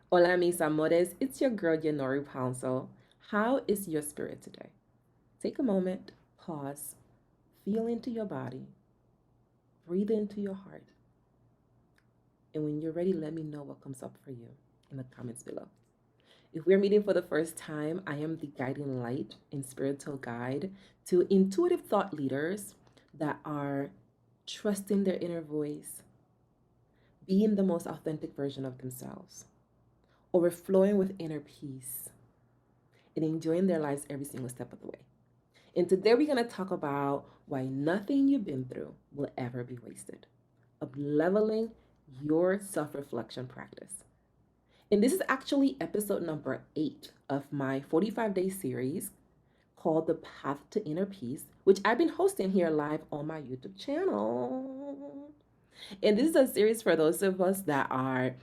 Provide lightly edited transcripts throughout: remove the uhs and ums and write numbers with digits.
Hola, mis amores. It's your girl, Yanori Pouncil. How is your spirit today? Take a moment, pause, feel into your body, breathe into your heart, and when you're ready, let me know what comes up for you in the comments below. If we're meeting for the first time, I am the guiding light and spiritual guide to intuitive thought leaders that are trusting their inner voice, being the most authentic version of themselves, overflowing with inner peace, and enjoying their lives every single step of the way. And today we're going to talk about why nothing you've been through will ever be wasted, of leveling your self reflection practice. And this is actually episode number 8 of my 45-day series called The Path to Inner Peace, which I've been hosting here live on my YouTube channel. And this is a series for those of us that are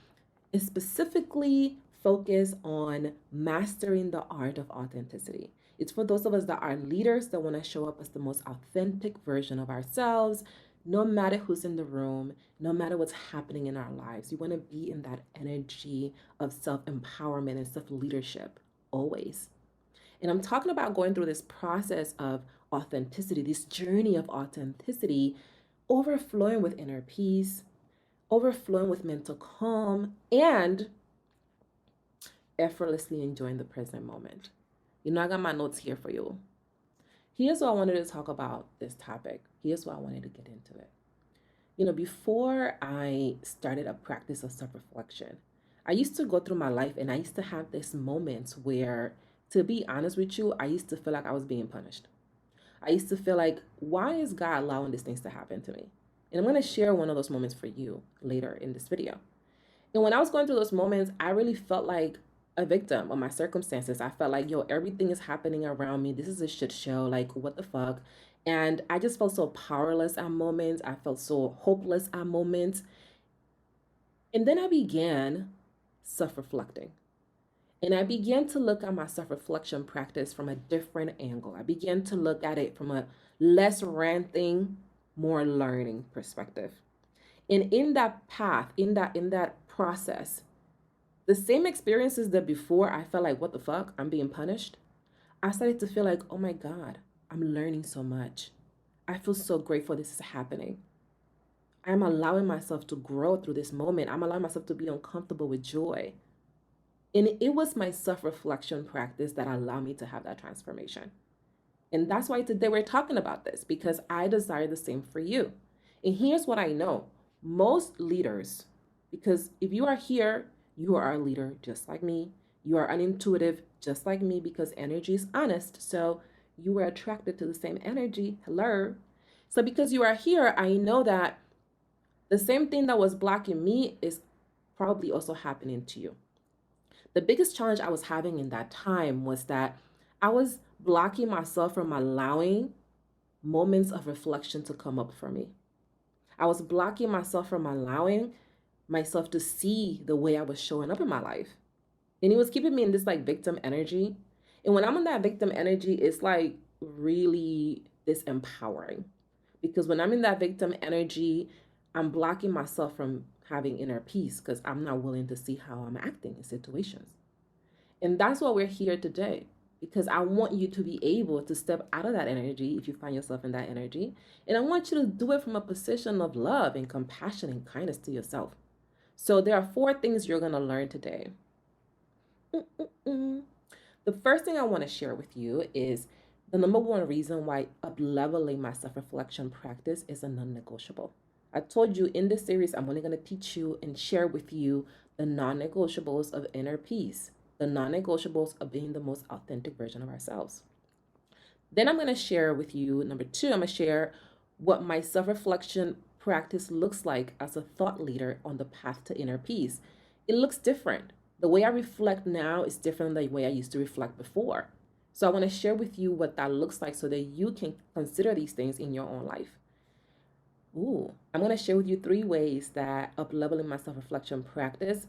specifically focused on mastering the art of authenticity. It's for those of us that are leaders that want to show up as the most authentic version of ourselves, no matter who's in the room, no matter what's happening in our lives. You want to be in that energy of self empowerment and self leadership always. And I'm talking about going through this process of authenticity, this journey of authenticity, overflowing with inner peace, overflowing with mental calm, and effortlessly enjoying the present moment. You know, I got my notes here for you. Here's what I wanted to talk about this topic. Here's why I wanted to get into it. You know, before I started a practice of self reflection, I used to go through my life and I used to have these moments where, to be honest with you, I used to feel like I was being punished. I used to feel like, why is God allowing these things to happen to me? And I'm going to share one of those moments for you later in this video. And when I was going through those moments, I really felt like a victim of my circumstances. I felt like, yo, everything is happening around me. This is a shit show. Like, what the fuck? And I just felt so powerless at moments. I felt so hopeless at moments. And then I began self reflecting. And I began to look at my self reflection practice from a different angle. I began to look at it from a less ranting, more learning perspective. And in that path, in that process, the same experiences that before I felt like, what the fuck, I'm being punished, I started to feel like, oh my God, I'm learning so much. I feel so grateful this is happening. I'm allowing myself to grow through this moment. I'm allowing myself to be uncomfortable with joy. And it was my self reflection practice that allowed me to have that transformation. And that's why today we're talking about this, because I desire the same for you. And here's what I know: most leaders, because if you are here, you are a leader just like me. You are an intuitive just like me, because energy is honest. So you were attracted to the same energy. Hello. So because you are here, I know that the same thing that was blocking me is probably also happening to you. The biggest challenge I was having in that time was that I was blocking myself from allowing moments of reflection to come up for me. I was blocking myself from allowing myself to see the way I was showing up in my life. And it was keeping me in this like victim energy. And when I'm in that victim energy, it's like really disempowering. Because when I'm in that victim energy, I'm blocking myself from having inner peace because I'm not willing to see how I'm acting in situations. And that's why we're here today, because I want you to be able to step out of that energy if you find yourself in that energy. And I want you to do it from a position of love and compassion and kindness to yourself. So there are 4 things you're going to learn today. The first thing I want to share with you is the number one reason why up-leveling my self-reflection practice is a non-negotiable. I told you in this series, I'm only going to teach you and share with you the non-negotiables of inner peace, the non-negotiables of being the most authentic version of ourselves. Then I'm going to share with you, number 2, I'm going to share what my self-reflection practice looks like as a thought leader on the path to inner peace. It looks different. The way I reflect now is different than the way I used to reflect before. So I want to share with you what that looks like so that you can consider these things in your own life. I'm going to share with you 3 ways that up-leveling my self-reflection practice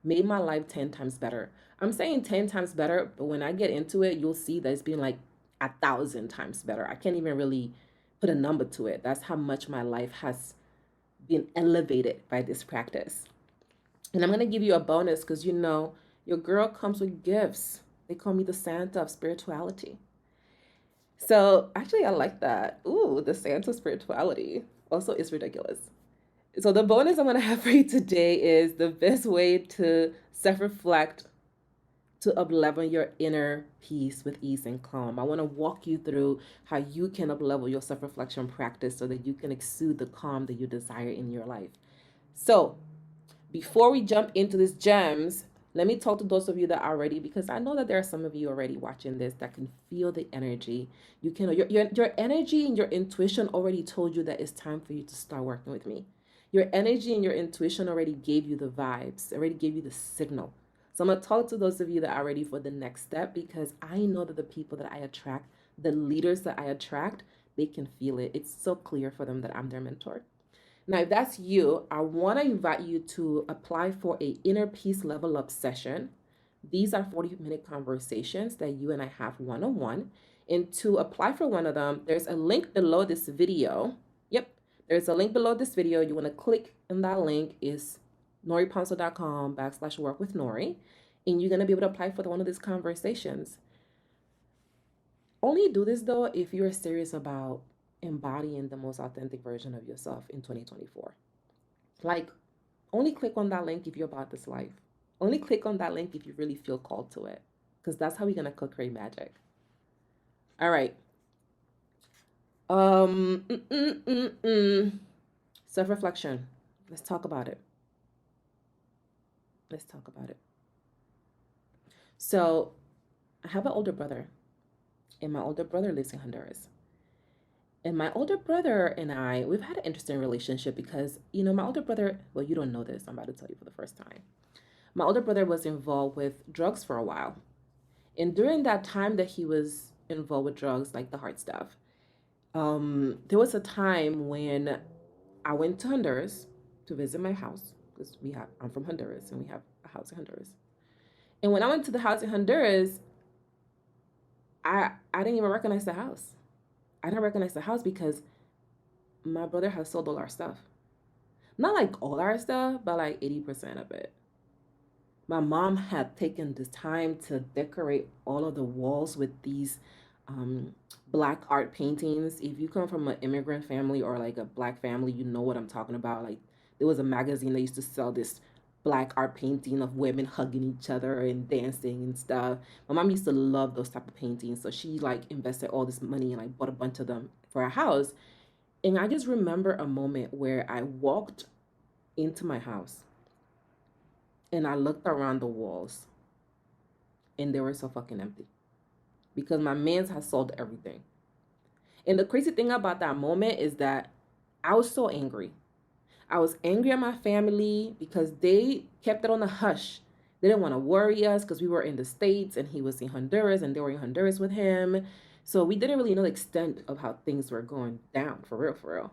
made my life 10 times better. I'm saying 10 times better, but when I get into it, you'll see that it's been like 1,000 times better. I can't even really put a number to it. That's how much my life has been elevated by this practice. And I'm going to give you a bonus because your girl comes with gifts. They call me the Santa of spirituality. So actually, I like that. Ooh, the Santa spirituality. Also, it's ridiculous. So the bonus I'm going to have for you today is the best way to self-reflect to uplevel your inner peace with ease and calm. I want to walk you through how you can uplevel your self-reflection practice so that you can exude the calm that you desire in your life. So before we jump into these gems, let me talk to those of you that are ready, because I know that there are some of you already watching this that can feel the energy. You can your energy and your intuition already told you that it's time for you to start working with me. Your energy and your intuition already gave you the vibes, already gave you the signal. So I'm gonna talk to those of you that are ready for the next step, because I know that the people that I attract, the leaders that I attract, they can feel it. It's so clear for them that I'm their mentor. Now, if that's you, I want to invite you to apply for a inner peace level up session. These are 40-minute conversations that you and I have one-on-one. And to apply for one of them, there's a link below this video. Yep, there's a link below this video. You want to click on that link. Is noriponso.com/work with Nori. And you're going to be able to apply for one of these conversations. Only do this though if you're serious about embodying the most authentic version of yourself in 2024. Like, only click on that link if you're about this life. Only click on that link if you really feel called to it, because that's how we're gonna co-create magic. All right. Um. Mm, mm, mm, mm. Self-reflection. Let's talk about it. Let's talk about it. So, I have an older brother, and my older brother lives in Honduras. And my older brother and I, we've had an interesting relationship because, my older brother, well, you don't know this, I'm about to tell you for the first time. My older brother was involved with drugs for a while. And during that time that he was involved with drugs, like the hard stuff, there was a time when I went to Honduras to visit my house, because I'm from Honduras and we have a house in Honduras. And when I went to the house in Honduras, I didn't even recognize the house. I didn't recognize the house because my brother has sold all our stuff. Not like all our stuff, but like 80% of it. My mom had taken the time to decorate all of the walls with these black art paintings. If you come from an immigrant family or like a black family, you know what I'm talking about. Like, there was a magazine that used to sell this black art painting of women hugging each other and dancing and stuff. My mom used to love those type of paintings, so she like invested all this money and like bought a bunch of them for our house. And I just remember a moment where I walked into my house and I looked around the walls and they were so fucking empty because my mans had sold everything. And the crazy thing about that moment is that I was so angry. I was angry at my family because they kept it on the hush. They didn't want to worry us because we were in the States and he was in Honduras and they were in Honduras with him. So we didn't really know the extent of how things were going down, for real, for real.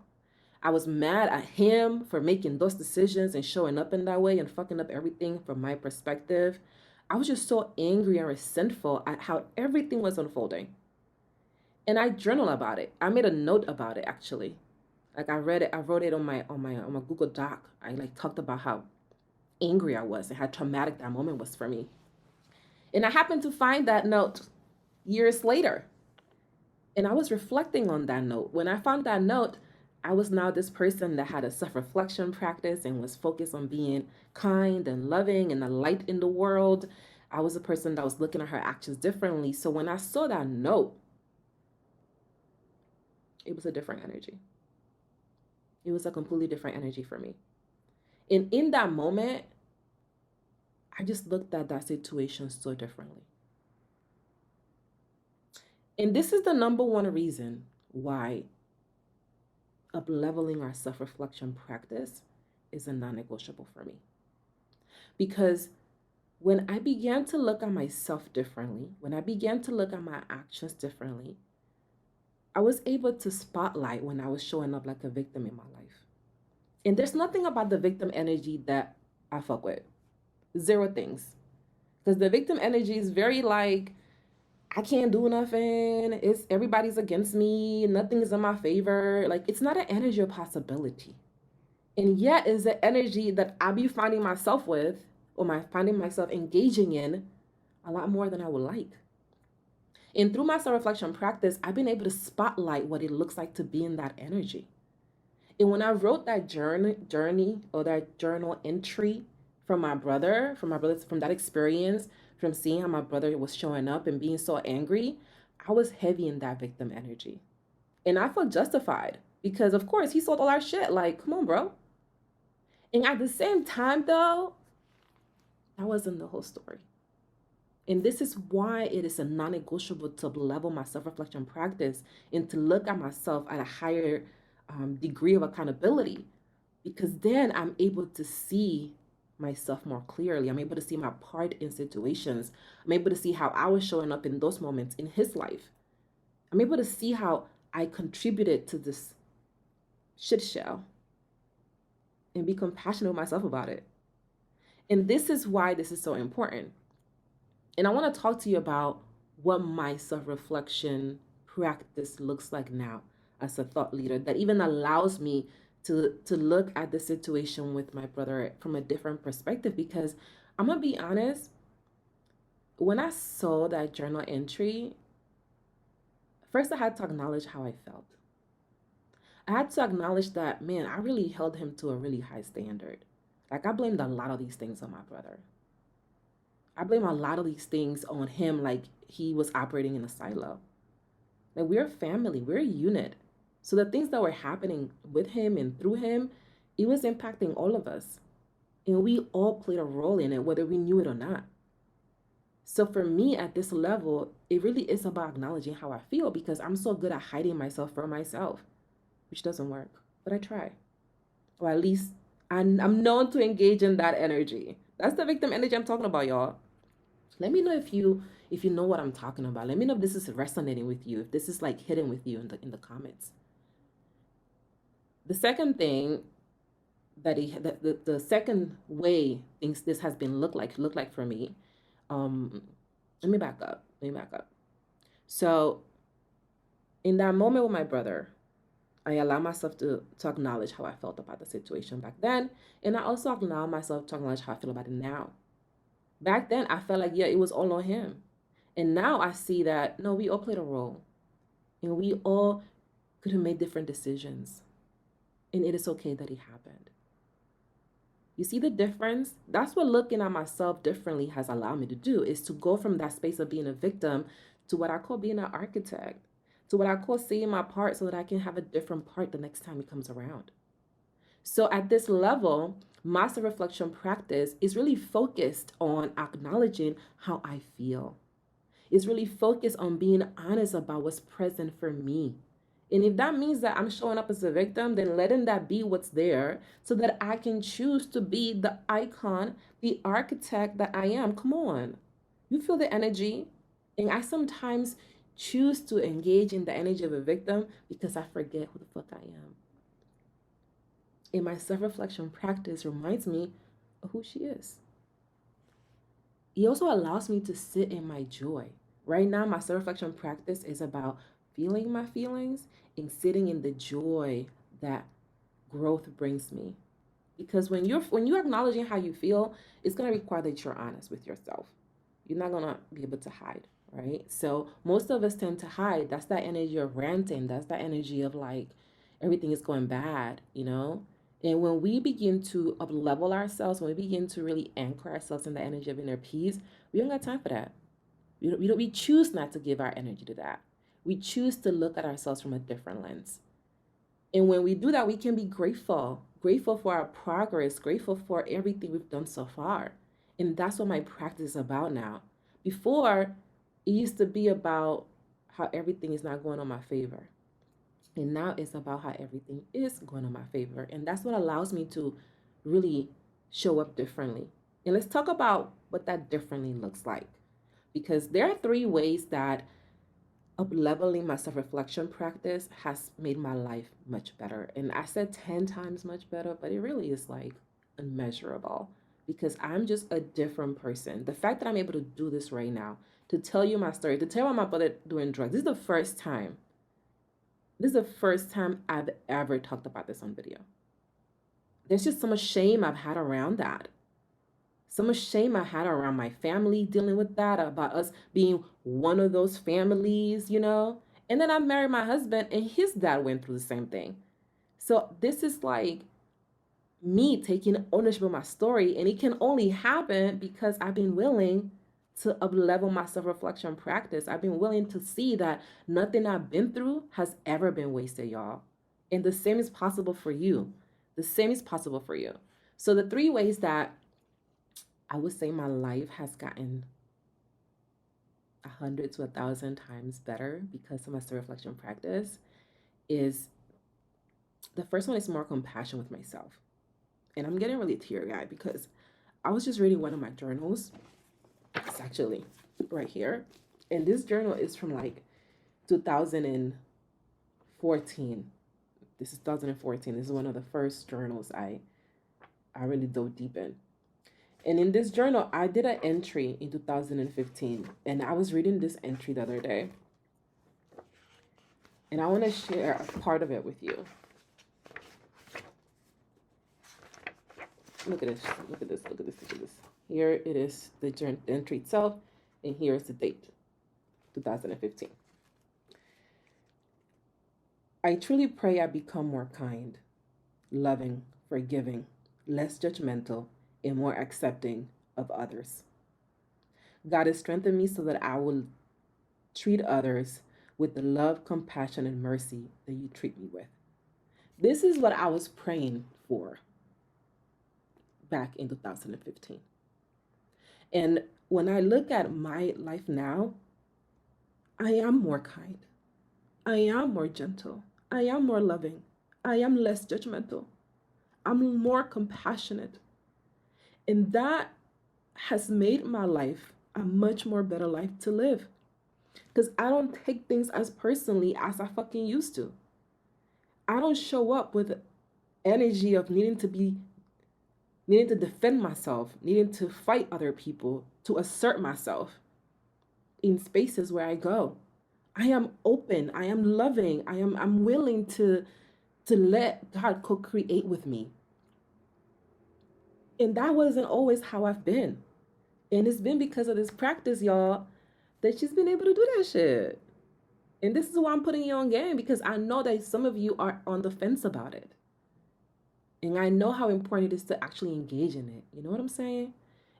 I was mad at him for making those decisions and showing up in that way and fucking up everything from my perspective. I was just so angry and resentful at how everything was unfolding. And I journaled about it. I made a note about it actually. Like, I read it, I wrote it on my Google Doc. I like talked about how angry I was and how traumatic that moment was for me. And I happened to find that note years later. And I was reflecting on that note. When I found that note, I was now this person that had a self reflection practice and was focused on being kind and loving and a light in the world. I was a person that was looking at her actions differently. So when I saw that note, it was a different energy. It was a completely different energy for me. And in that moment, I just looked at that situation so differently. And this is the number one reason why up leveling our self reflection practice is a non negotiable for me. Because when I began to look at myself differently, when I began to look at my actions differently, I was able to spotlight when I was showing up like a victim in my life. And there's nothing about the victim energy that I fuck with. Zero things. Because the victim energy is very like, I can't do nothing. It's everybody's against me. Nothing is in my favor. Like, it's not an energy of possibility. And yet is the energy that I be finding myself with, or my finding myself engaging in a lot more than I would like. And through my self-reflection practice, I've been able to spotlight what it looks like to be in that energy. And when I wrote that journey or that journal entry from that experience, from seeing how my brother was showing up and being so angry, I was heavy in that victim energy. And I felt justified because, of course, he sold all our shit. Like, come on, bro. And at the same time, though, that wasn't the whole story. And this is why it is a non negotiable to level my self reflection practice and to look at myself at a higher degree of accountability. Because then I'm able to see myself more clearly. I'm able to see my part in situations. I'm able to see how I was showing up in those moments in his life. I'm able to see how I contributed to this shit show and be compassionate with myself about it. And this is why this is so important. And I want to talk to you about what my self reflection practice looks like now as a thought leader that even allows me to look at the situation with my brother from a different perspective. Because I'm going to be honest, when I saw that journal entry, first I had to acknowledge how I felt. I had to acknowledge that, man, I really held him to a really high standard. Like, I blamed a lot of these things on my brother. I blame a lot of these things on him, like he was operating in a silo. Like, we're a family, we're a unit. So the things that were happening with him and through him, it was impacting all of us. And we all played a role in it, whether we knew it or not. So for me at this level, it really is about acknowledging how I feel because I'm so good at hiding myself from myself, which doesn't work. But I try. Or at least I'm known to engage in that energy. That's the victim energy I'm talking about, y'all. Let me know if you know what I'm talking about. Let me know if this is resonating with you, if this is like hitting with you in the comments. The second thing the second way things this has been look like for me. Um, let me back up. So in that moment with my brother, I allow myself to acknowledge how I felt about the situation back then, and I also allow myself to acknowledge how I feel about it now. Back then, I felt like, yeah, it was all on him. And now I see that, no, we all played a role. And we all could have made different decisions. And it is okay that it happened. You see the difference? That's what looking at myself differently has allowed me to do, is to go from that space of being a victim to what I call being an architect, to what I call seeing my part so that I can have a different part the next time it comes around. So at this level, master reflection practice is really focused on acknowledging how I feel. It's really focused on being honest about what's present for me. And if that means that I'm showing up as a victim, then letting that be what's there so that I can choose to be the icon, the architect that I am. Come on. You feel the energy. And I sometimes choose to engage in the energy of a victim because I forget who the fuck I am. And my self reflection practice reminds me of who she is. It also allows me to sit in my joy. Right now, my self reflection practice is about feeling my feelings and sitting in the joy that growth brings me. Because when you're acknowledging how you feel, it's gonna require that you're honest with yourself. You're not gonna be able to hide, right? So most of us tend to hide. That's that energy of ranting. That's that energy of like everything is going bad, you know? And when we begin to up level ourselves, when we begin to really anchor ourselves in the energy of inner peace, we don't got time for that. We choose not to give our energy to that. We choose to look at ourselves from a different lens. And when we do that, we can be grateful, grateful for our progress, grateful for everything we've done so far. And that's what my practice is about now. Before, it used to be about how everything is not going on my favor. And now it's about how everything is going in my favor. And that's what allows me to really show up differently. And let's talk about what that differently looks like. Because there are three ways that up leveling my self reflection practice has made my life much better. And I said 10 times much better, but it really is like unmeasurable because I'm just a different person. The fact that I'm able to do this right now, to tell you my story, to tell about my brother doing drugs, this is the first time. This is the first time I've ever talked about this on video. there's just so much shame I've had around that. So much shame I had around my family dealing with that, about us being one of those families, you know? And then I married my husband, and his dad went through the same thing. So this is like me taking ownership of my story, and it can only happen because I've been willing to uplevel my self-reflection practice. I've been willing to see that nothing I've been through has ever been wasted, y'all. And the same is possible for you. The same is possible for you. So the three ways that I would say my life has gotten 100 to 1,000 times better because of my self-reflection practice is, the first one is more compassion with myself. And I'm getting really teary-eyed because I was just reading one of my journals. It's actually right here. And this journal is from like 2014. This is 2014. This is one of the first journals I really dove deep in. And in this journal, I did an entry in 2015. And I was reading this entry the other day. And I want to share a part of it with you. Look at this, look at this, look at this, look at this. Here it is, the entry itself, and here is the date, 2015. I truly pray I become more kind, loving, forgiving, less judgmental, and more accepting of others. God has strengthened me so that I will treat others with the love, compassion, and mercy that you treat me with. This is what I was praying for back in 2015. And when I look at my life now, I am more kind. I am more gentle. I am more loving. I am less judgmental. I'm more compassionate. And that has made my life a much more better life to live. Because I don't take things as personally as I fucking used to. I don't show up with energy of needing to defend myself, needing to fight other people, to assert myself in spaces where I go. I am open, I am loving, I'm willing to let God co-create with me. And that wasn't always how I've been. And it's been because of this practice, y'all, that she's been able to do that shit. And this is why I'm putting you on game, because I know that some of you are on the fence about it. And I know how important it is to actually engage in it. You know what I'm saying?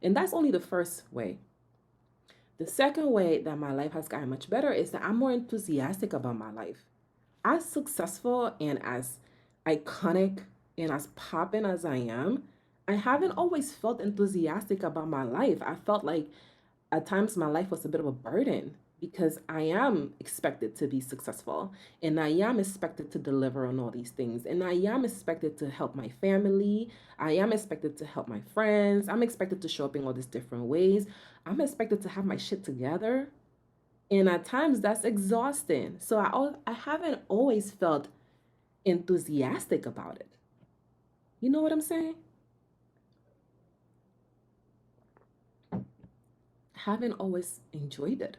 And that's only the first way. The second way that my life has gotten much better is that I'm more enthusiastic about my life. As successful and as iconic and as popping as I am, I haven't always felt enthusiastic about my life. I felt like at times my life was a bit of a burden because I am expected to be successful and I am expected to deliver on all these things and I am expected to help my family. I am expected to help my friends. I'm expected to show up in all these different ways. I'm expected to have my shit together. And at times that's exhausting. So I haven't always felt enthusiastic about it. You know what I'm saying? Haven't always enjoyed it.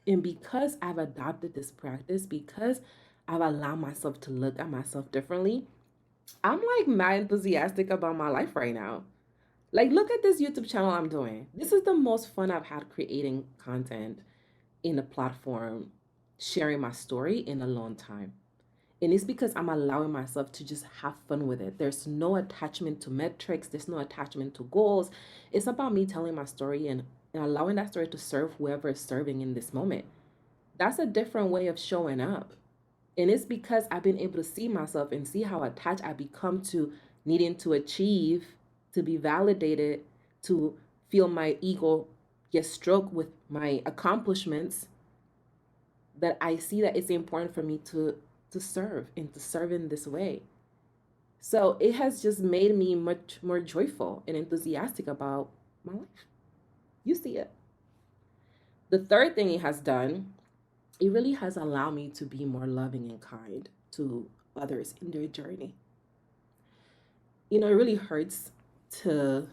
And because I've adopted this practice, because I've allowed myself to look at myself differently, I'm like mad enthusiastic about my life right now. Like, look at this YouTube channel I'm doing. This is the most fun I've had creating content in a platform, sharing my story in a long time. And it's because I'm allowing myself to just have fun with it. There's no attachment to metrics, there's no attachment to goals. It's about me telling my story and allowing that story to serve whoever is serving in this moment. That's a different way of showing up. And it's because I've been able to see myself and see how attached I become to needing to achieve, to be validated, to feel my ego get stroked with my accomplishments, that I see that it's important for me to serve and to serve in this way. So it has just made me much more joyful and enthusiastic about my life. You see it. The third thing it has done, it really has allowed me to be more loving and kind to others in their journey. You know, it really hurts to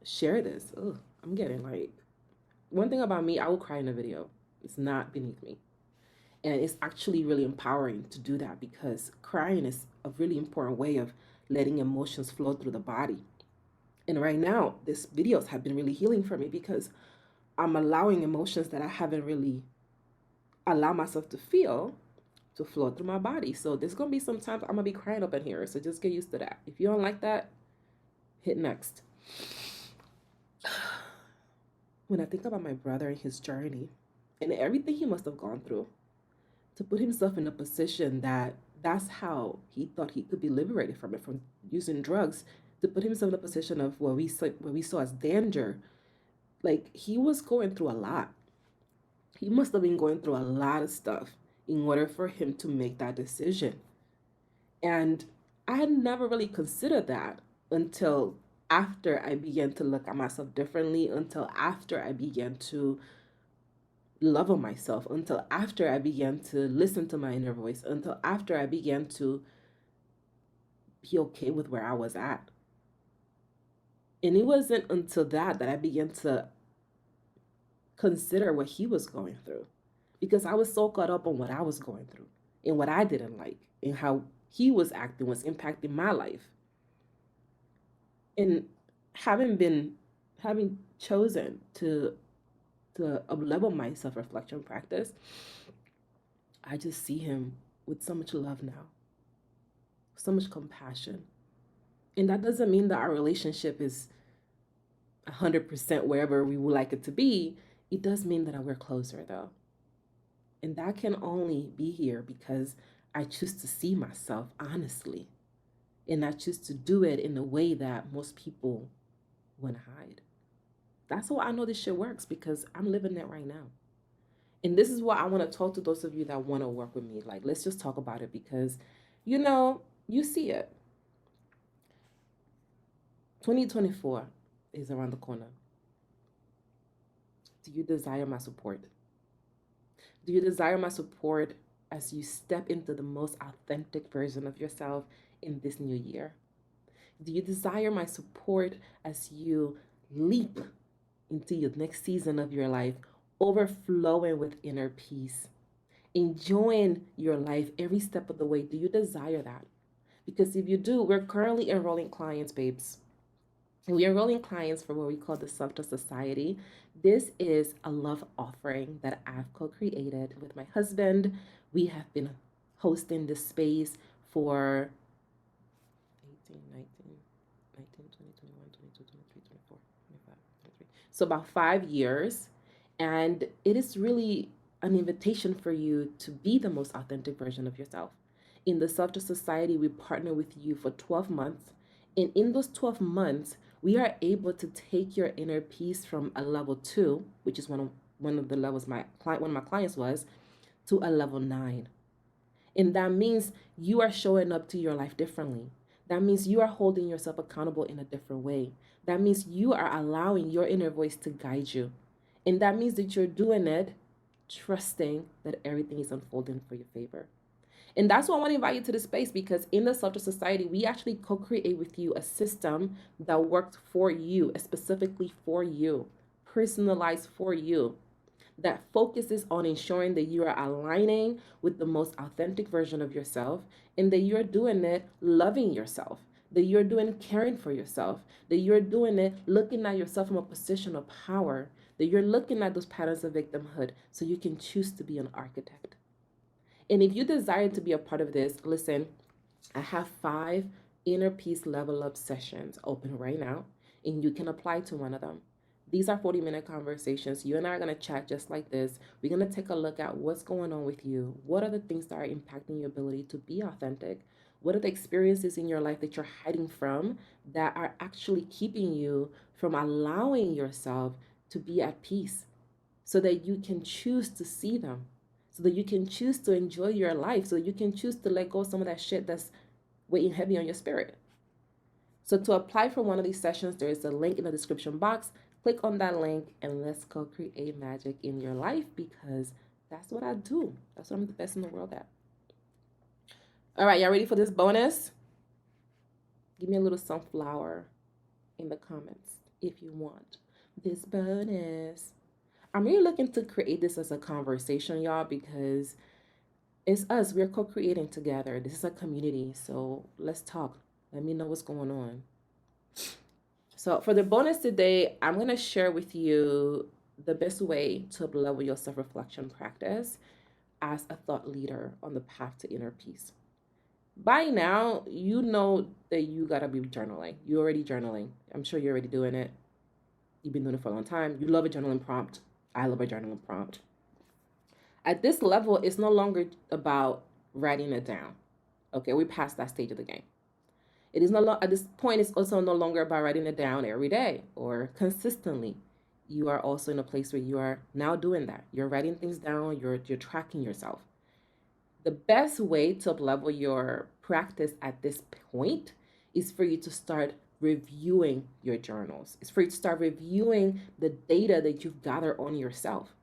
share this. Ugh, I'm getting like, one thing about me, I will cry in a video. It's not beneath me. And it's actually really empowering to do that because crying is a really important way of letting emotions flow through the body. And right now, these videos have been really healing for me because I'm allowing emotions that I haven't really allowed myself to feel to flow through my body. So there's gonna be some times I'm gonna be crying up in here. So just get used to that. If you don't like that, hit next. When I think about my brother and his journey and everything he must have gone through to put himself in a position that's how he thought he could be liberated from it, from using drugs, to put himself in a position of what we saw as danger. Like, he was going through a lot. He must have been going through a lot of stuff in order for him to make that decision. And I had never really considered that until after I began to look at myself differently, until after I began to love on myself, until after I began to listen to my inner voice, until after I began to be okay with where I was at. And it wasn't until that I began to consider what he was going through, because I was so caught up on what I was going through and what I didn't like and how he was acting was impacting my life. And having chosen to level my self-reflection practice, I just see him with so much love now, so much compassion. And that doesn't mean that our relationship is 100% wherever we would like it to be. It does mean that we're closer, though. And that can only be here because I choose to see myself honestly. And I choose to do it in a way that most people want to hide. That's how I know this shit works, because I'm living it right now. And this is what I want to talk to those of you that want to work with me. Like, let's just talk about it, because, you see it. 2024 is around the corner. Do you desire my support? Do you desire my support as you step into the most authentic version of yourself in this new year? Do you desire my support as you leap into your next season of your life, overflowing with inner peace, enjoying your life every step of the way? Do you desire that? Because if you do, we're currently enrolling clients, babes. And we are enrolling clients for what we call the Self-Trust Society. This is a love offering that I've co-created with my husband. We have been hosting this space for 18, 19, 19, 20, 21, 22, 23, 24, 25, 23. So about 5 years. And it is really an invitation for you to be the most authentic version of yourself. In the Self-Trust Society, we partner with you for 12 months. And in those 12 months, we are able to take your inner peace from a level 2, which is one of the levels one of my clients was, to a level 9. And that means you are showing up to your life differently. That means you are holding yourself accountable in a different way. That means you are allowing your inner voice to guide you. And that means that you're doing it trusting that everything is unfolding for your favor. And that's why I want to invite you to this space, because in the Self-Trust Society, we actually co-create with you a system that works for you, specifically for you, personalized for you, that focuses on ensuring that you are aligning with the most authentic version of yourself, and that you're doing it loving yourself, that you're doing caring for yourself, that you're doing it looking at yourself from a position of power, that you're looking at those patterns of victimhood so you can choose to be an architect. And if you desire to be a part of this, listen, I have 5 inner peace level up sessions open right now, and you can apply to one of them. These are 40-minute conversations. You and I are going to chat just like this. We're going to take a look at what's going on with you. What are the things that are impacting your ability to be authentic? What are the experiences in your life that you're hiding from that are actually keeping you from allowing yourself to be at peace, so that you can choose to see them, so that you can choose to enjoy your life, so you can choose to let go of some of that shit that's weighing heavy on your spirit. So to apply for one of these sessions, there is a link in the description box. Click on that link and let's go create magic in your life, because that's what I do. That's what I'm the best in the world at. All right, y'all ready for this bonus? Give me a little sunflower in the comments if you want this bonus. I'm really looking to create this as a conversation, y'all, because it's us. We're co-creating together. This is a community. So let's talk. Let me know what's going on. So for the bonus today, I'm going to share with you the best way to level your self-reflection practice as a thought leader on the path to inner peace. By now, you know that you got to be journaling. You're already journaling. I'm sure you're already doing it. You've been doing it for a long time. You love a journaling prompt. I love a journaling prompt. At this level, it's no longer about writing it down. Okay, we passed that stage of the game. It is at this point, it's also no longer about writing it down every day or consistently. You are also in a place where you are now doing that. You're writing things down, you're tracking yourself. The best way to up-level your practice at this point is for you to start reviewing your journals. It's for you to start reviewing the data that you've gathered on yourself.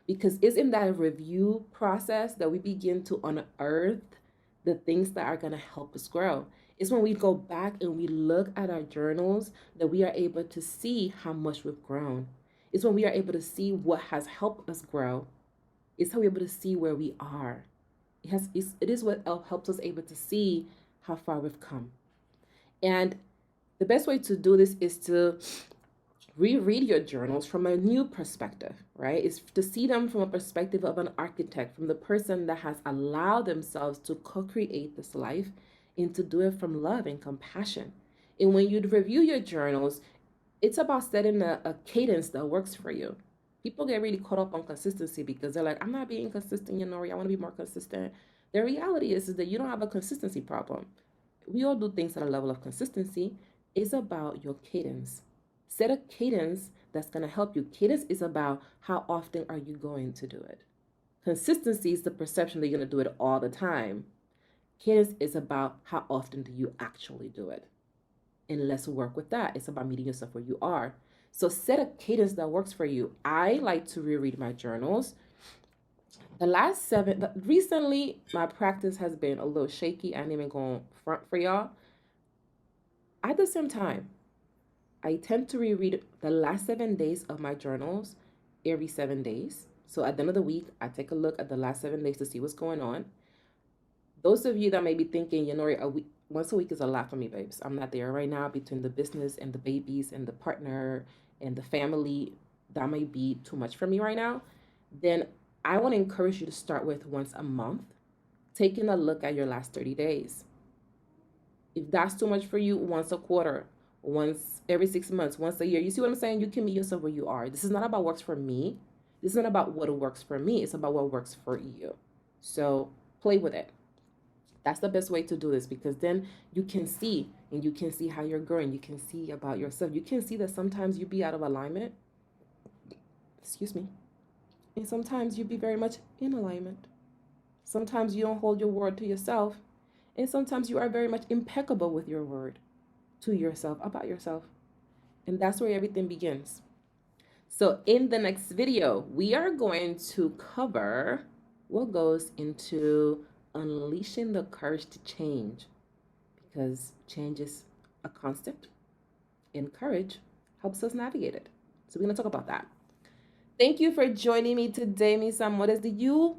Because it's in that review process that we begin to unearth the things that are going to help us grow. It's when we go back and we look at our journals that we are able to see how much we've grown. It's when we are able to see what has helped us grow. It's how we're able to see where we are. It is what helps us able to see how far we've come. And the best way to do this is to reread your journals from a new perspective, right? It's to see them from a perspective of an architect, from the person that has allowed themselves to co-create this life and to do it from love and compassion. And when you review your journals, it's about setting a cadence that works for you. People get really caught up on consistency because they're like, I'm not being consistent, I want to be more consistent. The reality is that you don't have a consistency problem. We all do things at a level of consistency. It's about your cadence. Set a cadence that's going to help you. Cadence is about how often are you going to do it. Consistency is the perception that you're going to do it all the time. Cadence is about how often do you actually do it. And let's work with that. It's about meeting yourself where you are. So set a cadence that works for you. I like to reread my journals. Recently, my practice has been a little shaky. I ain't even going front for y'all. At the same time, I tend to reread the last 7 days of my journals every 7 days. So at the end of the week, I take a look at the last 7 days to see what's going on. Those of you that may be thinking, once a week is a lot for me, babes. I'm not there right now between the business and the babies and the partner and the family. That may be too much for me right now. Then I want to encourage you to start with once a month, taking a look at your last 30 days. If that's too much for you, once a quarter, once every 6 months, once a year. You see what I'm saying? You can meet yourself where you are. This is not about works for me. This is not about what works for me. It's about what works for you. So play with it. That's the best way to do this, because then you can see, and you can see how you're growing. You can see about yourself. You can see that sometimes you be out of alignment. Excuse me. And sometimes you be very much in alignment. Sometimes you don't hold your word to yourself. And sometimes you are very much impeccable with your word to yourself, about yourself. And that's where everything begins. So in the next video, we are going to cover what goes into unleashing the courage to change, because change is a constant and courage helps us navigate it. So we're going to talk about that. Thank you for joining me today, mis amores. Did you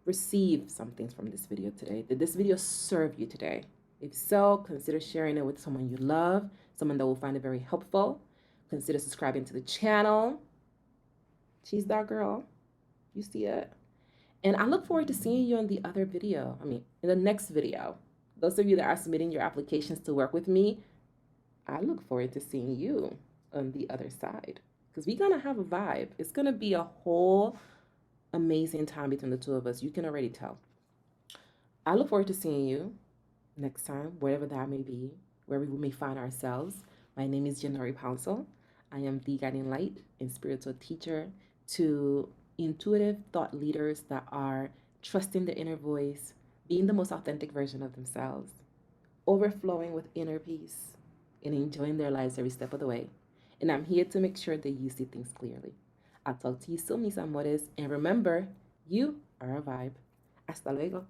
receive something from this video today? Did this video serve you today? If so, consider sharing it with someone you love, someone that will find it very helpful. Consider subscribing to the channel. She's that girl. You see it? And I look forward to seeing you in the other video. In the next video. Those of you that are submitting your applications to work with me, I look forward to seeing you on the other side, because we're going to have a vibe. It's going to be a whole amazing time between the two of us. You can already tell. I look forward to seeing you next time, wherever that may be, wherever we may find ourselves. My name is Janari Pouncil. I am the guiding light and spiritual teacher to intuitive thought leaders that are trusting their inner voice, being the most authentic version of themselves, overflowing with inner peace, and enjoying their lives every step of the way. And I'm here to make sure that you see things clearly. I'll talk to you soon, mis amores, and remember, you are a vibe. Hasta luego.